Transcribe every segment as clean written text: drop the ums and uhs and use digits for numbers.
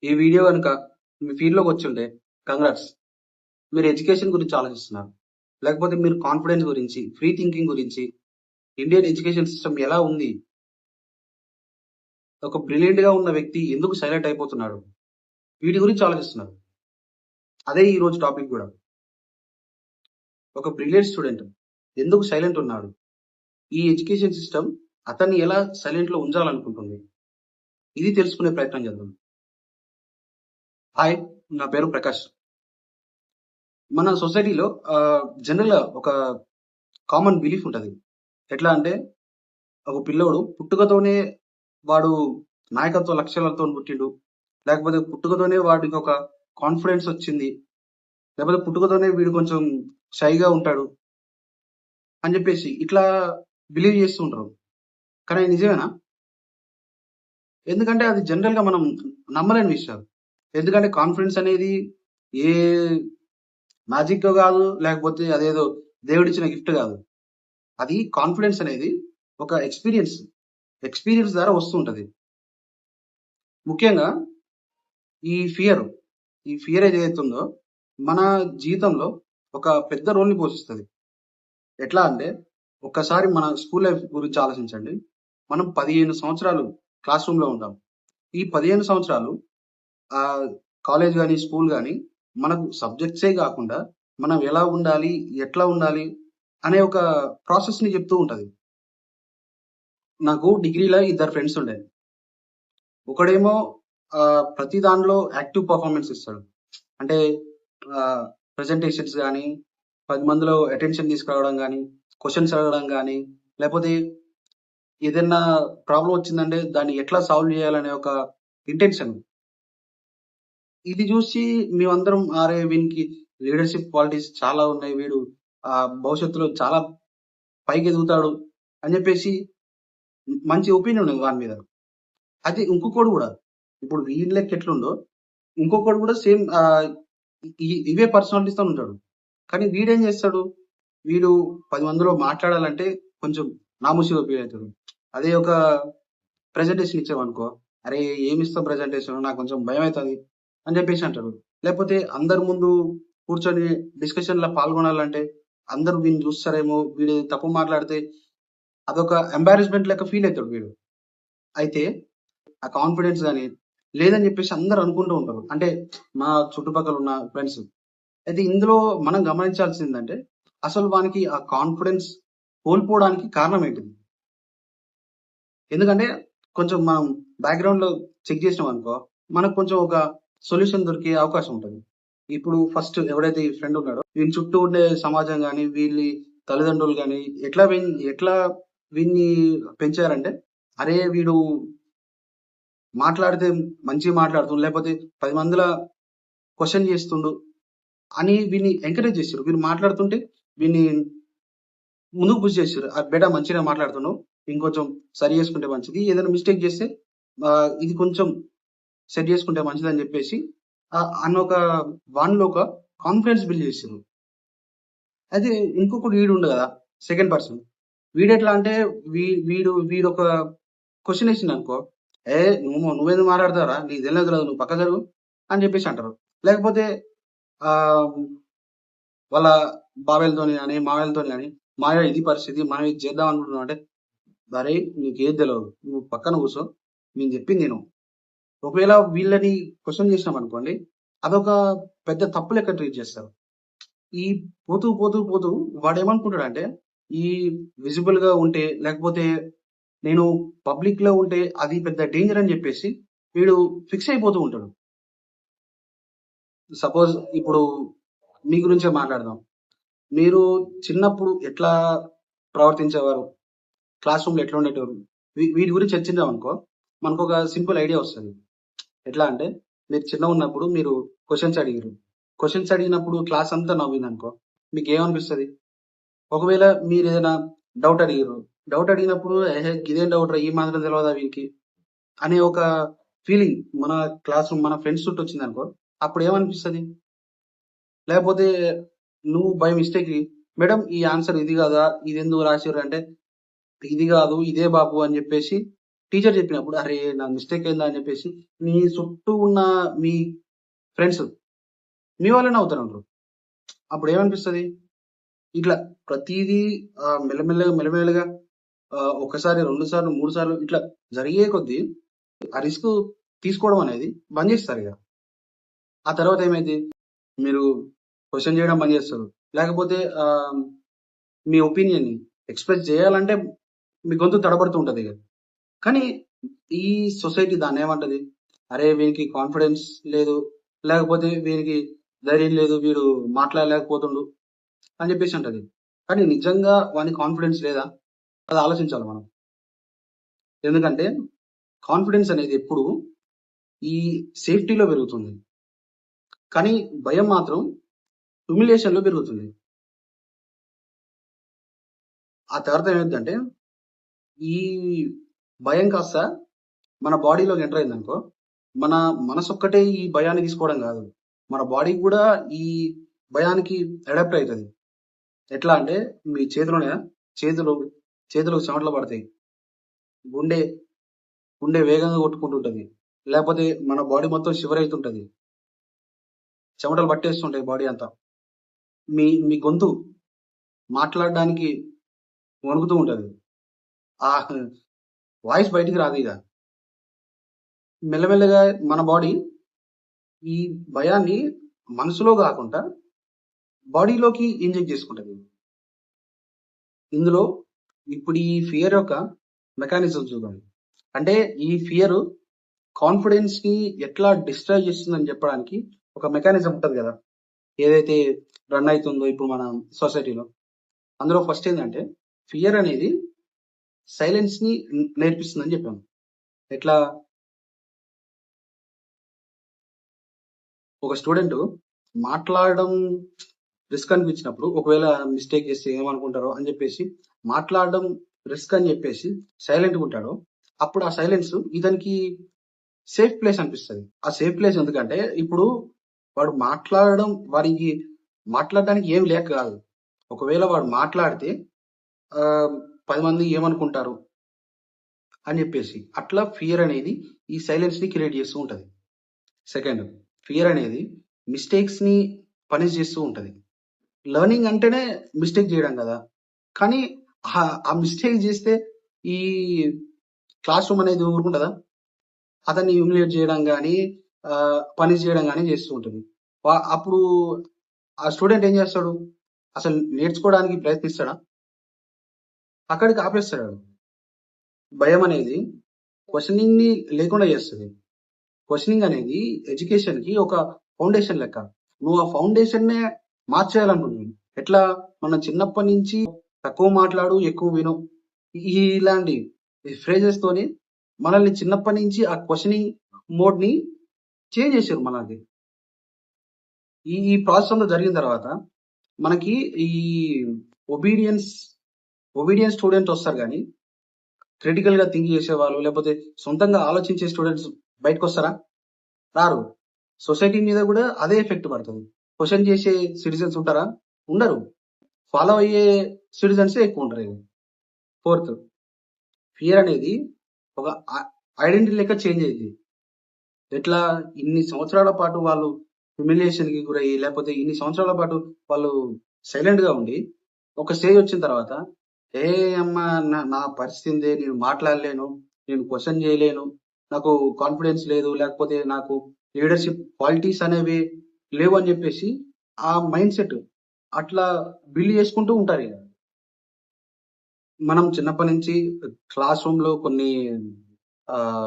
ఈ వీడియో కనుక మీ ఫీల్డ్లోకి వచ్చుంటే కంగ్రాట్స్, మీరు ఎడ్యుకేషన్ గురించి ఆలోచిస్తున్నారు. లేకపోతే మీరు కాన్ఫిడెన్స్ గురించి, ఫ్రీ థింకింగ్ గురించి, ఇండియన్ ఎడ్యుకేషన్ సిస్టమ్ ఎలా ఉంది, ఒక బ్రిలియంట్గా ఉన్న వ్యక్తి ఎందుకు సైలెంట్ అయిపోతున్నాడు, వీటి గురించి ఆలోచిస్తున్నారు. అదే ఈ రోజు టాపిక్ కూడా. ఒక బ్రిలియంట్ స్టూడెంట్ ఎందుకు సైలెంట్ ఉన్నాడు, ఈ ఎడ్యుకేషన్ సిస్టమ్ అతన్ని ఎలా సైలెంట్లో ఉంచాలనుకుంటుంది, ఇది తెలుసుకునే ప్రయత్నం చేద్దాం. హాయ్, నా పేరు ప్రకాష్. మన సొసైటీలో జనరల్గా ఒక కామన్ బిలీఫ్ ఉంటుంది. ఎట్లా అంటే, ఒక పిల్లోడు పుట్టుకతోనే వాడు నాయకత్వ లక్ష్యాలతో పుట్టిండు, లేకపోతే పుట్టుకతోనే వాడికి ఒక కాన్ఫిడెన్స్ వచ్చింది, లేకపోతే పుట్టుకతోనే వీడు కొంచెం షైగా ఉంటాడు అని చెప్పేసి ఇట్లా బిలీవ్ చేస్తూ ఉంటారు. కానీ అది నిజమేనా? ఎందుకంటే అది జనరల్గా మనం నమ్మలేని విషయం. ఎందుకంటే కాన్ఫిడెన్స్ అనేది ఏ మ్యాజిక్ కాదు, లేకపోతే అదేదో దేవుడిచ్చిన గిఫ్ట్ కాదు. అది కాన్ఫిడెన్స్ అనేది ఒక ఎక్స్పీరియన్స్ ద్వారా వస్తుంటది. ముఖ్యంగా ఈ ఫియర్ ఏదైతే ఉందో మన జీవితంలో ఒక పెద్ద రోల్ని పోషిస్తుంది. ఎట్లా అంటే, ఒక్కసారి మన స్కూల్ లైఫ్ గురించి ఆలోచించండి. మనం 15 సంవత్సరాలు క్లాస్ రూమ్లో ఉంటాం. ఈ 15 సంవత్సరాలు కాలేజ్ కానీ స్కూల్ కానీ మనకు సబ్జెక్ట్సే కాకుండా మనం ఎలా ఉండాలి, ఎట్లా ఉండాలి అనే ఒక ప్రాసెస్ని చెప్తూ ఉంటుంది. నాకు డిగ్రీలో 2 ఫ్రెండ్స్ ఉండే. ఒకడేమో ప్రతి దాంట్లో యాక్టివ్ పర్ఫార్మెన్స్ ఇస్తాడు. అంటే ప్రెజెంటేషన్స్ కానీ, 10 మందిలో అటెన్షన్ తీసుకురావడం కానీ, క్వశ్చన్స్ అడగడం కానీ, లేకపోతే ఏదైనా ప్రాబ్లం వచ్చిందంటే దాన్ని ఎట్లా సాల్వ్ చేయాలనే ఒక ఇంటెన్షన్. ఇది చూసి మేమందరం అరే వీనికి లీడర్షిప్ క్వాలిటీస్ చాలా ఉన్నాయి, వీడు భవిష్యత్తులో చాలా పైకి ఎదుగుతాడు అని చెప్పేసి మంచి ఒపీనియన్ ఉంది వాని మీద. అది ఇంకొకడు కూడా, ఇప్పుడు వీళ్ళకి ఎట్లుందో ఇంకొకడు కూడా సేమ్ ఇవే పర్సనాలిటీస్తో ఉంటాడు. కానీ వీడేం చేస్తాడు, వీడు 10 మందిలో మాట్లాడాలంటే కొంచెం నామూసిగా ఫీల్ అవుతాడు. అదే ఒక ప్రెజెంటేషన్ ఇచ్చామనుకో, అరే ఏమిస్తావు ప్రెజెంటేషన్, నాకు కొంచెం భయం అవుతుంది అని చెప్పేసి అంటాడు. లేకపోతే అందరి ముందు కూర్చొని డిస్కషన్లో పాల్గొనాలంటే అందరూ వీడిని చూస్తారేమో, వీడు తప్పు మాట్లాడితే అదొక ఎంబారెస్మెంట్ లెక్క ఫీల్ అవుతాడు వీడు. అయితే ఆ కాన్ఫిడెన్స్ కానీ లేదని చెప్పేసి అందరూ అనుకుంటూ ఉంటారు, అంటే మా చుట్టుపక్కల ఉన్న ఫ్రెండ్స్. అయితే ఇందులో మనం గమనించాల్సిందంటే, అసలు వానికి ఆ కాన్ఫిడెన్స్ కోల్పోవడానికి కారణం ఏంటిది? ఎందుకంటే కొంచెం మనం బ్యాక్గ్రౌండ్లో చెక్ చేసినాం అనుకో, మనకు కొంచెం ఒక సొల్యూషన్ దొరికే అవకాశం ఉంటుంది. ఇప్పుడు ఫస్ట్ ఎవడైతే ఈ ఫ్రెండ్ ఉన్నాడో, వీని చుట్టూ ఉండే సమాజం కానీ, వీళ్ళ తల్లిదండ్రులు కానీ ఎట్లా వీన్ని పెంచారంటే, అరే వీడు మాట్లాడితే మంచిగా మాట్లాడుతుండు, లేకపోతే 10 మందిలో క్వశ్చన్ చేస్తుండు అని వీన్ని ఎంకరేజ్ చేశారు. వీళ్ళు మాట్లాడుతుంటే వీన్ని ముందుకు పుష్ చేశారు. ఆ బేటా మంచిగా మాట్లాడుతున్నావు, ఇంకొంచెం సరి చేసుకుంటే మంచిది, ఏదైనా మిస్టేక్ చేస్తే ఇది కొంచెం సెట్ చేసుకుంటే మంచిది అని చెప్పేసి అన్న ఒక వాన్లో ఒక కాన్ఫిడెన్స్ బిల్డ్ చేశారు. అయితే ఇంకొకటి వీడు ఉండు కదా, సెకండ్ పర్సన్. వీడెట్లా అంటే, వీడు ఒక క్వశ్చన్ వేసింది అనుకో, నువ్వేందుకు మాట్లాడతారా, నీకు తెలియదు, నువ్వు పక్క జరుగు అని చెప్పేసి అంటారు. లేకపోతే ఆ వాళ్ళ బాబాయ్లతోని కానీ మావయ్యలతోని కానీ, మావయ్య ఇది పరిస్థితి, మనం ఇది చేద్దాం అనుకుంటున్నాం అంటే, అరే నీకేది తెలియదు, నువ్వు పక్కన కూర్చో, నేను చెప్పింది నేను. ఒకవేళ వీళ్ళని క్వశ్చన్ చేసినాం అనుకోండి, అదొక పెద్ద తప్పు లెక్క ట్రీట్ చేస్తారు. ఈ పోతూ పోతూ పోతూ వాడు ఏమనుకుంటాడంటే, ఈ విజిబుల్ గా ఉంటే, లేకపోతే నేను పబ్లిక్ లో ఉంటే అది పెద్ద డేంజర్ అని చెప్పేసి వీడు ఫిక్స్ అయిపోతూ ఉంటాడు. సపోజ్ ఇప్పుడు మీ గురించే మాట్లాడదాం. మీరు చిన్నప్పుడు ఎట్లా ప్రవర్తించేవారు, క్లాస్ రూమ్లో ఎట్లా ఉండేటవారు, వీటి గురించి చర్చించాం అనుకో, మనకు ఒక సింపుల్ ఐడియా వస్తుంది. ఎట్లా అంటే, మీరు చిన్న ఉన్నప్పుడు మీరు క్వశ్చన్స్ అడిగినప్పుడు క్లాస్ అంతా నవ్వింది అనుకో, మీకు ఏమనిపిస్తుంది? ఒకవేళ మీరు ఏదైనా డౌట్ అడిగినప్పుడు ఇదేం డౌట్ రా, ఈ మాత్రం తెలియదా వీరికి అనే ఒక ఫీలింగ్ మన క్లాస్ రూమ్, మన ఫ్రెండ్స్ చుట్టూ వచ్చింది అనుకో, అప్పుడు ఏమనిపిస్తుంది? లేకపోతే నువ్వు బై మిస్టేక్, మేడం ఈ ఆన్సర్ ఇది కదా, ఇది ఎందుకు రాశారు అంటే, ఇది కాదు ఇదే బాబు అని చెప్పేసి టీచర్ చెప్పినప్పుడు అరే నా మిస్టేక్ అయిందా అని చెప్పేసి మీ చుట్టూ ఉన్న మీ ఫ్రెండ్స్ మీ వాళ్ళనే అవుతారు. అప్పుడు ఏమనిపిస్తుంది? ఇట్లా ప్రతిదీ మెల్లమెల్లగా మెల్లమెల్లగా ఒకసారి 2 సార్లు 3 సార్లు ఇట్లా జరిగే కొద్దీ ఆ రిస్క్ తీసుకోవడం అనేది బంద్ చేస్తారు ఇక. ఆ తర్వాత ఏమైంది? మీరు క్వశ్చన్ చేయడం బంద్ చేస్తారు. లేకపోతే మీ ఒపీనియన్ ఎక్స్ప్రెస్ చేయాలంటే మీ గొంతు తడబడుతూ ఉంటుంది ఇక. కానీ ఈ సొసైటీ దాన్ని ఏమంటది? అరే వీనికి కాన్ఫిడెన్స్ లేదు, లేకపోతే వీనికి ధైర్యం లేదు, వీడు మాట్లాడలేకపోతుండు అని చెప్పేసి అంటది. కానీ నిజంగా వానికి కాన్ఫిడెన్స్ లేదా? అది ఆలోచించాలి మనం. ఎందుకంటే కాన్ఫిడెన్స్ అనేది ఎప్పుడు ఈ సేఫ్టీలో పెరుగుతుంది, కానీ భయం మాత్రం హ్యూమిలియేషన్ లో పెరుగుతుంది. ఆ తర్వాత ఏమైందంటే ఈ భయం కాస్త మన బాడీలోకి ఎంటర్ అయిందనుకో, మన మనసు ఒక్కటే ఈ భయాన్ని తీసుకోవడం కాదు, మన బాడీ కూడా ఈ భయానికి అడాప్ట్ అవుతుంది. ఎట్లా అంటే మీ చేతిలోనే చేతులు చేతులకు చెమటలు పడతాయి, గుండె గుండె వేగంగా కొట్టుకుంటుంటది, లేకపోతే మన బాడీ మొత్తం షివర్ అవుతుంటది, చెమటలు పట్టేస్తుంటాయి బాడీ అంతా. మీ మీ గొంతు మాట్లాడడానికి వణుకుతూ ఉంటది, ఆ వాయిస్ బయటికి రాదు ఇక. మెల్లమెల్లగా మన బాడీ ఈ భయాన్ని మనసులో కాకుండా బాడీలోకి ఇంజెక్ట్ చేసుకుంటది. ఇందులో ఇప్పుడు ఈ ఫియర్ యొక్క మెకానిజం చూడండి. అంటే ఈ ఫియర్ కాన్ఫిడెన్స్ ని ఎట్లా డిస్ట్రాయ్ చేస్తుందని చెప్పడానికి ఒక మెకానిజం ఉంటది కదా, ఏదైతే రన్ అవుతుందో ఇప్పుడు మన సొసైటీలో. అందులో ఫస్ట్ ఏంటంటే ఫియర్ అనేది సైలెన్స్ ని నేర్పిస్తుందని చెప్పాము. ఎట్లా? ఒక స్టూడెంట్ మాట్లాడడం రిస్క్ అనిపించినప్పుడు, ఒకవేళ మిస్టేక్ చేస్తే ఏమనుకుంటారో అని చెప్పేసి మాట్లాడడం రిస్క్ అని చెప్పేసి సైలెంట్గా ఉంటాడు. అప్పుడు ఆ సైలెన్స్ ఇతనికి సేఫ్ ప్లేస్ అనిపిస్తుంది. ఆ సేఫ్ ప్లేస్ ఎందుకంటే ఇప్పుడు వాడు వాడికి మాట్లాడడానికి ఏం లేక కాదు. ఒకవేళ వాడు మాట్లాడితే 10 మంది ఏమనుకుంటారు అని చెప్పేసి అట్లా ఫియర్ అనేది ఈ సైలెన్స్ ని క్రియేట్ చేస్తూ ఉంటది. సెకండ్, ఫియర్ అనేది మిస్టేక్స్ ని పనిష్ చేస్తూ ఉంటది. లెర్నింగ్ అంటేనే మిస్టేక్ చేయడం కదా, కానీ ఆ మిస్టేక్ చేస్తే ఈ క్లాస్ రూమ్ అనేది ఊరుకుంటుందా? అతన్ని హ్యూమిలియేట్ చేయడం కానీ పనిష్ చేయడం కానీ చేస్తూ ఉంటుంది. అప్పుడు ఆ స్టూడెంట్ ఏం చేస్తాడు? అసలు నేర్చుకోవడానికి ప్రయత్నిస్తాడా? అక్కడికి ఆపేస్తాడు. భయం అనేది క్వశ్చనింగ్ ని లేకుండా చేస్తుంది. క్వశ్చనింగ్ అనేది ఎడ్యుకేషన్ కి ఒక ఫౌండేషన్ లెక్క. నువ్వు ఆ ఫౌండేషన్ నే మార్చేయాలనుకుంటున్నావు. ఎట్లా? మనం చిన్నప్పటి నుంచి తక్కువ మాట్లాడు ఎక్కువ విను ఇలాంటి ఫ్రేజెస్ తోని మనల్ని చిన్నప్పటి నుంచి ఆ క్వశ్చనింగ్ మోడ్ ని చేంజ్ చేశారు మనది. ఈ ప్రాసెస్ అంతా జరిగిన తర్వాత మనకి ఈ ఒబీడియన్స్ స్టూడెంట్ వస్తారు, కానీ క్రిటికల్ గా థింక్ చేసే వాళ్ళు లేకపోతే సొంతంగా ఆలోచించే స్టూడెంట్స్ బయటకు వస్తారా? రారు. సొసైటీ మీద కూడా అదే ఎఫెక్ట్ పడుతుంది. క్వశ్చన్ చేసే సిటిజన్స్ ఉంటారా? ఉండరు. ఫాలో అయ్యే సిటిజన్సే ఎక్కువ ఉంటారు. ఫోర్త్, ఫియర్ అనేది ఒక ఐడెంటిటీ లెక్క చేంజ్ అయింది. ఎట్లా? ఇన్ని సంవత్సరాల పాటు వాళ్ళు హ్యూమిలియేషన్ కి గురయ్యి, లేకపోతే ఇన్ని సంవత్సరాల పాటు వాళ్ళు సైలెంట్ గా ఉండి ఒక స్టేజ్ వచ్చిన తర్వాత ఏ అమ్మా నా పరిస్థితి, నేను మాట్లాడలేను, నేను క్వశ్చన్ చేయలేను, నాకు కాన్ఫిడెన్స్ లేదు, లేకపోతే నాకు లీడర్షిప్ క్వాలిటీస్ అనేవి లేవు అని చెప్పేసి ఆ మైండ్ సెట్ అట్లా బిల్డ్ చేసుకుంటూ ఉంటారు. ఇక మనం చిన్నప్పటి నుంచి క్లాస్ రూమ్ లో కొన్ని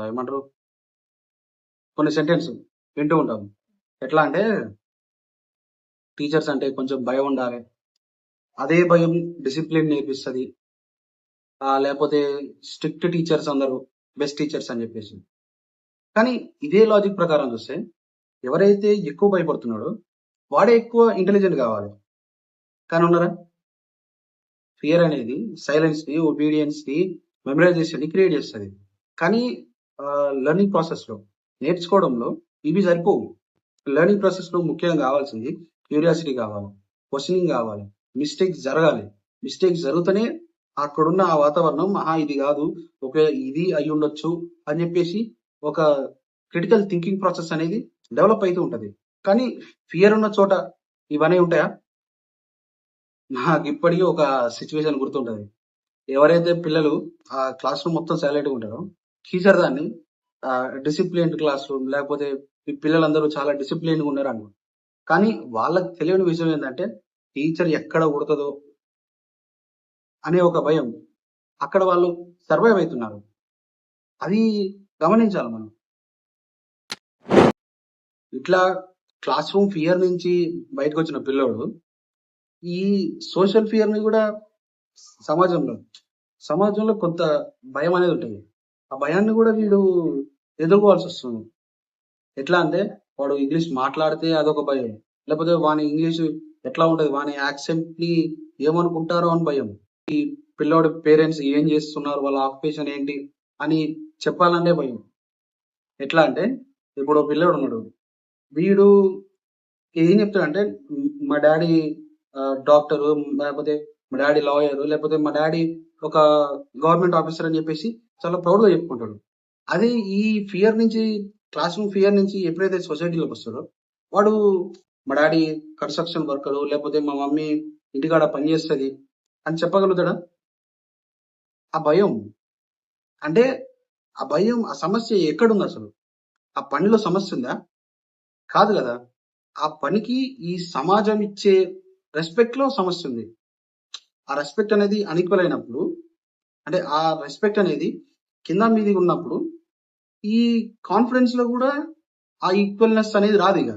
ఏమంటారు, కొన్ని సెంటెన్స్ వింటూ ఉంటాం. ఎట్లా అంటే టీచర్స్ అంటే కొంచెం భయం ఉండాలి, అదే భయం డిసిప్లిన్ నేర్పిస్తుంది, లేకపోతే స్ట్రిక్ట్ టీచర్స్ అందరూ బెస్ట్ టీచర్స్ అని చెప్పేసి. కానీ ఇదే లాజిక్ ప్రకారం చూస్తే ఎవరైతే ఎక్కువ భయపడుతున్నాడో వాడే ఎక్కువ ఇంటెలిజెంట్ కావాలి. కానీ ఉన్నారా? ఫియర్ అనేది సైలెన్స్ ని, ఒబీడియన్స్ ని, మెమరైజేషన్ ని క్రియేట్ చేస్తుంది. కానీ లెర్నింగ్ ప్రాసెస్ లో, నేర్చుకోవడంలో ఇవి సరిపోవు. లెర్నింగ్ ప్రాసెస్ లో ముఖ్యంగా కావాల్సింది క్యూరియాసిటీ కావాలి, క్వశ్చనింగ్ కావాలి, మిస్టేక్స్ జరగాలి. మిస్టేక్స్ జరుగుతూనే అక్కడున్న ఆ వాతావరణం ఇది కాదు, ఇది అయి ఉండొచ్చు అని చెప్పేసి ఒక క్రిటికల్ థింకింగ్ ప్రాసెస్ అనేది డెవలప్ అవుతూ ఉంటది. కానీ ఫియర్ ఉన్న చోట ఇవన్నీ ఉంటాయా? నాకు ఇప్పటికీ ఒక సిచ్యువేషన్ గుర్తుంటది. ఎవరైతే పిల్లలు ఆ క్లాస్ రూమ్ మొత్తం సైలెంట్‌గా ఉంటారో, టీచర్ దాన్ని డిసిప్లిన్డ్ క్లాస్ రూమ్, లేకపోతే ఈ పిల్లలందరూ చాలా డిసిప్లిన్‌గా ఉన్నారని. కానీ వాళ్ళకి తెలియని విషయం ఏంటంటే టీచర్ ఎక్కడ కొడతదో అనే ఒక భయం. అక్కడ వాళ్ళు సర్వైవ్ అవుతున్నారు. అది గమనించాలి మనం. ఇట్లా క్లాస్ రూమ్ ఫియర్ నుంచి బయటకొచ్చిన పిల్లోడు ఈ సోషల్ ఫియర్‌ని కూడా సమాజంలో సమాజంలో కొంత భయం అనేది ఉంటుంది. ఆ భయాన్ని కూడా వీడు ఎదుర్కోవాల్సొస్తుంది. ఎట్లా అంటే వాడు ఇంగ్లీష్ మాట్లాడితే అదొక భయం. లేకపోతే వాని ఇంగ్లీష్ ఎట్లా ఉంటది, వాని యాక్సెంట్‌ని ఏమనుకుంటారో అని భయం. ఈ పిల్లోడి పేరెంట్స్ ఏం చేస్తున్నారు, వాళ్ళ ఆక్యుపేషన్ ఏంటి అని చెప్పాలంటే భయం. ఎట్లా అంటే ఇప్పుడు ఓ పిల్లోడున్నాడు. వీడు ఏం చెప్తాడంటే మా డాడీ డాక్టరు, లేకపోతే మా డాడీ లాయరు, లేకపోతే మా డాడీ ఒక గవర్నమెంట్ ఆఫీసర్ అని చెప్పేసి చాలా ప్రౌడ్‌గా చెప్పుకుంటాడు. అదే ఈ ఫియర్ నుంచి, క్లాస్ రూమ్ ఫియర్ నుంచి ఎప్పుడైతే సొసైటీలోకి వస్తాడో, వాడు మా డాడీ కన్‌స్ట్రక్షన్ వర్కరు, లేకపోతే మా మమ్మీ ఇంటికాడ పని చేస్తది అని చెప్పగలుగుతాడా? ఆ భయం. అంటే ఆ భయం, ఆ సమస్య ఎక్కడుందసలు? ఆ పనిలో సమస్య ఉందా? కాదు గదా! ఆ పనికి ఈ సమాజం ఇచ్చే రెస్పెక్ట్‌లో సమస్య ఉంది. ఆ రెస్పెక్ట్ అనేది అన్‌ఈక్వల్ అయినప్పుడు, అంటే ఆ రెస్పెక్ట్ అనేది కింద మీదిగా ఉన్నప్పుడు, ఈ కాన్ఫిడెన్స్‌లో గూడా ఆ ఈక్వల్‌నెస్ అనేది రాదిగ.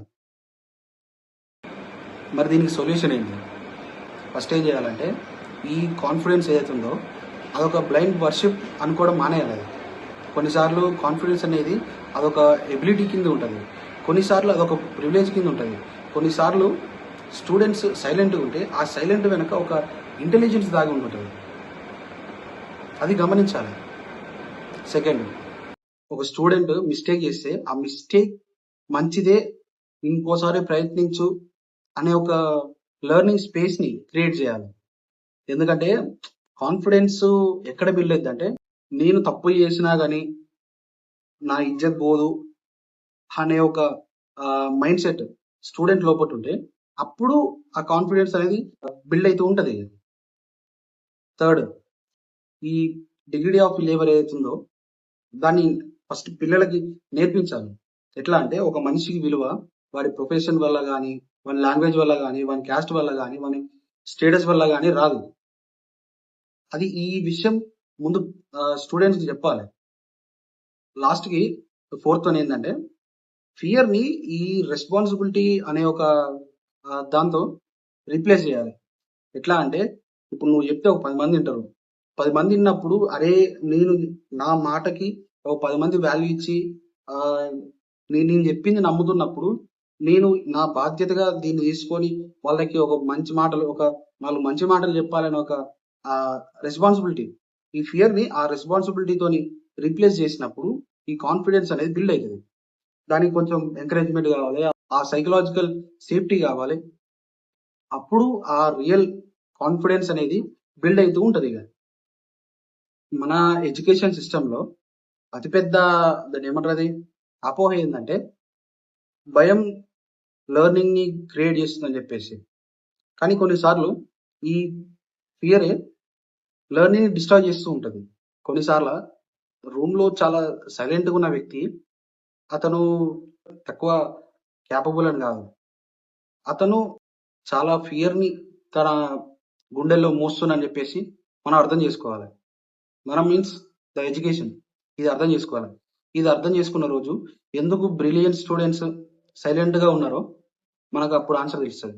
మరి దీనికి సొల్యూషన్ ఏంటి? ఫస్ట్ ఏం చేయాలంటే, ఈ కాన్ఫిడెన్స్ ఏదైతే ఉందో అదొక బ్లైండ్ వర్షిప్ అనుకోవడం మానేయాలి అది. కొన్నిసార్లు కాన్ఫిడెన్స్ అనేది అదొక ఎబిలిటీ కింద ఉంటది. కొన్నిసార్లు అదొక ప్రివిలేజ్ కింద ఉంటది. కొన్నిసార్లు స్టూడెంట్స్ సైలెంట్‌గా ఉంటే, ఆ సైలెంట్ వెనక ఒక ఇంటెలిజెన్స్ దాగి ఉంటది. అది గమనించాలి. సెకండ్, ఒక స్టూడెంట్ మిస్టేక్ చేస్తే, ఆ మిస్టేక్ మంచిదే, ఇంకోసారి ప్రయత్నించు అనే ఒక లెర్నింగ్ స్పేస్‌ని క్రియేట్ చేయాలి. ఎందుకంటే కాన్ఫిడెన్స్ ఎక్కడ బిల్డ్ అయిద్దంటే, నేను తప్పు చేసినా గాని నా ఇజ్జత్ పోదు అనే ఒక మైండ్ సెట్ స్టూడెంట్ లోపట ఉంటే, అప్పుడు ఆ కాన్ఫిడెన్స్ అనేది బిల్డ్ అయితూ ఉంటది. థర్డ్, ఈ డిగ్రీ ఆఫ్ లేబర్ ఏదైతుందో దాన్ని ఫస్ట్ పిల్లలకి నేర్పించాలి. ఎట్లా అంటే ఒక మనిషికి విలువ వాడి ప్రొఫెషన్ వల్ల గాని, వాని లాంగ్వేజ్ వల్ల గాని, వాని క్యాస్ట్ వల్ల గాని, వాని స్టేటస్ వల్ల గాని రాదు. అది ఈ విషయం ముందు స్టూడెంట్స్‌కి చెప్పాలి. లాస్ట్‌కి ఫోర్త్ వన్ ఏందంటే, ఫియర్‌ని ఈ రెస్పాన్సిబిలిటీ అనే ఒక దాంతో రీప్లేస్ చేయాలి. ఎట్లా అంటే, ఇప్పుడు నువ్వు చెప్తే ఒక 10 మంది వింటరు. 10 మంది విన్నప్పుడు అరే! నేను నా మాటకి ఒక 10 మంది వాల్యూ ఇచ్చి ఆహ్, నేను చెప్పింది నమ్ముతున్నప్పుడు, నేను నా బాధ్యతగా దీన్ని తీసుకొని వాళ్ళకి ఒక మంచి మాటలు, ఒక 4 మంచి మాటలు చెప్పాలని ఒక రెస్పాన్సిబిలిటీ. ఈ ఫియర్‌ని ఆ రెస్పాన్సిబిలిటీతోని రీప్లేస్ చేసినప్పుడు, ఈ కాన్ఫిడెన్స్ అనేది బిల్డ్ అయితది. దానికి కొంచెం ఎంకరేజ్‌మెంట్ కావాలి. ఆ సైకలాజికల్ సేఫ్టీ కావాలి. అప్పుడు ఆ రియల్ కాన్ఫిడెన్స్ అనేది బిల్డ్ అయితూ ఉంటదిగ. మన ఎడ్యుకేషన్ సిస్టమ్‌లో అతిపెద్ద దాన్నేమంటారది? అపోహ ఏందంటే, భయం లెర్నింగ్‌ని క్రియేట్ చేస్తుందని చెప్పేసి. కానీ కొన్ని సార్లు ఈ ఫియరే లెర్నింగ్‌ని డిస్ట్రాయ్ చేస్తూ ఉంటది. కొన్నిసార్ల రూమ్‌లో చాలా సైలెంట్‌గా ఉన్న వ్యక్తి, అతను తక్కువ కేపబుల్ అని కాదు. అతను చాలా ఫియర్‌ని తన గుండెల్లో మోస్తుందని చెప్పేసి మనం అర్థం చేసుకోవాలి. మనం మీన్స్ ద ఎడ్యుకేషన్. ఇది అర్థం చేసుకోవాలి. ఇది అర్థం చేసుకున్న రోజు ఎందుకు బ్రిలియంట్ స్టూడెంట్స్ సైలెంట్‌గా ఉన్నారో మనకు అప్పుడు ఆన్సర్ తెలుస్తది.